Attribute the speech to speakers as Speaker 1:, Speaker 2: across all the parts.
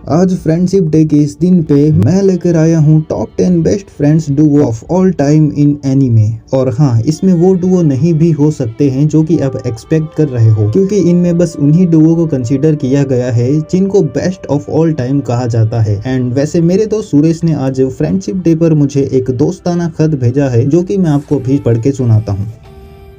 Speaker 1: आज friendship day के इस दिन पे मैं लेकर आया हूँ top 10 best friends duo of all time in anime. और हाँ, इसमें वो डुओ नहीं भी हो सकते हैं जो कि आप एक्सपेक्ट कर रहे हो, क्योंकि इनमें बस उन्हीं डुओ को कंसीडर किया गया है जिनको बेस्ट ऑफ ऑल टाइम कहा जाता है। एंड वैसे मेरे दोस्त सुरेश ने आज फ्रेंडशिप डे पर मुझे एक दोस्ताना खत भेजा है जो कि मैं आपको भी पढ़ के सुनाता हूँ।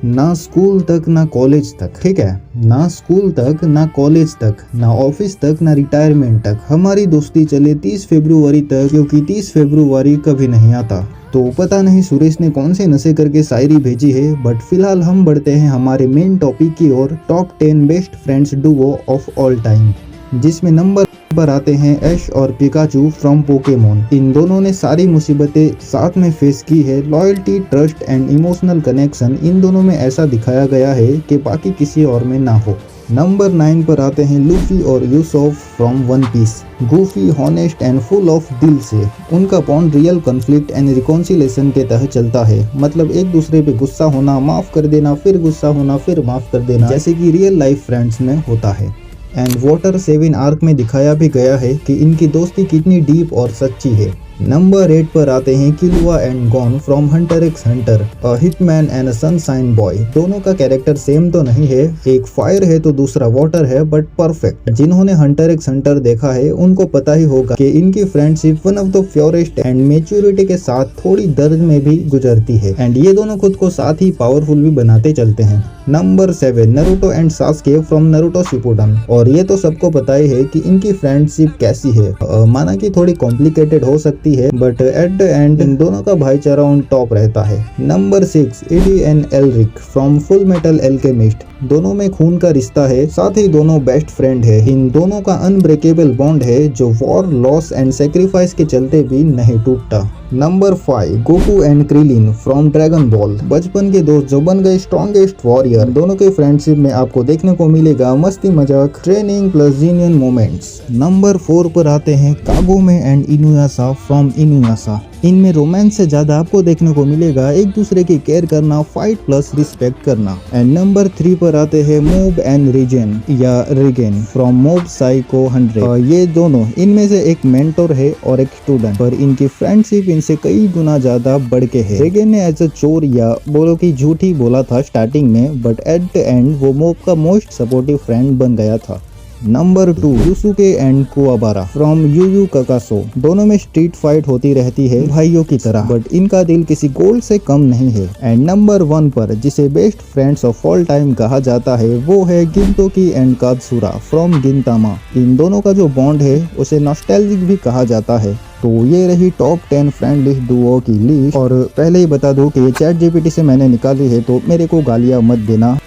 Speaker 1: ना स्कूल तक ना कॉलेज तक, ठीक है, ना स्कूल तक ना कॉलेज तक ना ऑफिस तक ना रिटायरमेंट तक, हमारी दोस्ती चले 30 फरवरी तक, क्योंकि 30 फरवरी कभी नहीं आता। तो पता नहीं सुरेश ने कौन से नशे करके शायरी भेजी है, बट फिलहाल हम बढ़ते हैं हमारे मेन टॉपिक की ओर, top 10 best friends duo of all time, जिसमें नंबर पर आते हैं ऐश और पिकाचू फ्रॉम पोकेमोन। इन दोनों ने सारी मुसीबतें साथ में फेस की है। Loyalty, trust and emotional connection in दोनों में ऐसा दिखाया गया है कि बाकी किसी और में ना हो। नंबर 9 पर आते हैं लूफी और Usopp from One Piece. Goofy, honest and full of दिल से उनका bond real conflict and reconciliation के तहत चलता है। मतलब एक दूसरे पे गुस्सा होना, माफ कर देना, फिर गुस्सा होना, फिर माफ कर देना, जैसे कि रियल लाइफ फ्रेंड्स में होता है। एंड वाटर 7 आर्क में दिखाया भी गया है कि इनकी दोस्ती कितनी डीप और सच्ची है। नंबर 8 पर आते हैं Killua and Gon from Hunter X Hunter, a hitman and a sunshine boy. दोनों का कैरेक्टर सेम तो नहीं है, एक फायर है तो दूसरा वाटर है, बट परफेक्ट। जिन्होंने हंटर एक्स हंटर देखा है उनको पता ही होगा कि इनकी friendship one of the purest and maturity के साथ थोड़ी दर्द में भी गुजरती है। एंड ये दोनों खुद को साथ ही पावरफुल भी बनाते चलते हैं। Number 7 Naruto and Sasuke from Naruto Shippuden. और ये तो सबको पता ही है कि इनकी फ्रेंडशिप कैसी है। माना कि थोड़ी कॉम्प्लिकेटेड हो सकती है, बट एट द एंड इन दोनों का भाईचारा ऑन टॉप रहता है। Number 6 Ed and Elric from Fullmetal Alchemist. दोनों में खून का रिश्ता है, साथ ही दोनों बेस्ट फ्रेंड है। इन दोनों का अनब्रेकेबल बॉन्ड है जो वॉर, लॉस एंड सेक्रीफाइस के चलते भी नहीं टूटता। Number 5 Goku and Krillin from dragon ball. बचपन के दोस्त जो बन गए स्ट्रॉन्गेस्ट वॉरियर। दोनों के फ्रेंडशिप में आपको देखने को मिलेगा मस्ती, मजाक, ट्रेनिंग प्लस जीनियन मोमेंट्स। नंबर 4 पर आते हैं कागोमे एंड इनुयासा फ्रॉम इनुयासा। इनमें रोमांस से ज्यादा आपको देखने को मिलेगा एक दूसरे की केयर करना, फाइट प्लस रिस्पेक्ट करना। एंड नंबर 3 पर आते हैं मोब एंड रिजेन या रिगेन फ्रॉम मोब साइको 100। ये दोनों इनमें से एक मेंटोर है और एक स्टूडेंट, पर इनकी फ्रेंडशिप इनसे कई गुना ज्यादा बढ़ के है। रिगेन ने एज अ चोर या बोलो कि झूठ ही बोला था स्टार्टिंग में, बट एट द एंड वो मोब का मोस्ट सपोर्टिव फ्रेंड बन गया था। Number 2 Yusuke and Kuwabara from Yu Yu Hakusho. दोनों में स्ट्रीट फाइट होती रहती है भाइयों की तरह, बट इनका दिल किसी गोल्ड से कम नहीं है। एंड नंबर 1 पर जिसे best friends of all time कहा जाता है वो है गिनतोकी एंड कात्सुरा फ्रॉम गिनतामा। इन दोनों का जो बॉन्ड है उसे नॉस्टैल्जिक भी कहा जाता है। तो ये रही टॉप 10 फ्रेंड लिस्ट डुओ की लिस्ट। और पहले ही बता दूं कि ये चैट जीपीटी से मैंने निकाली है, तो मेरे को गालियां मत देना,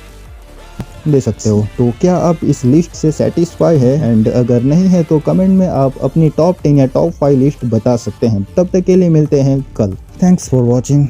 Speaker 1: दे सकते हो। तो क्या आप इस लिस्ट से सेटिस्फाई है? एंड अगर नहीं है तो कमेंट में आप अपनी टॉप 10 या टॉप 5 लिस्ट बता सकते हैं। तब तक के लिए मिलते हैं कल। Thanks for watching.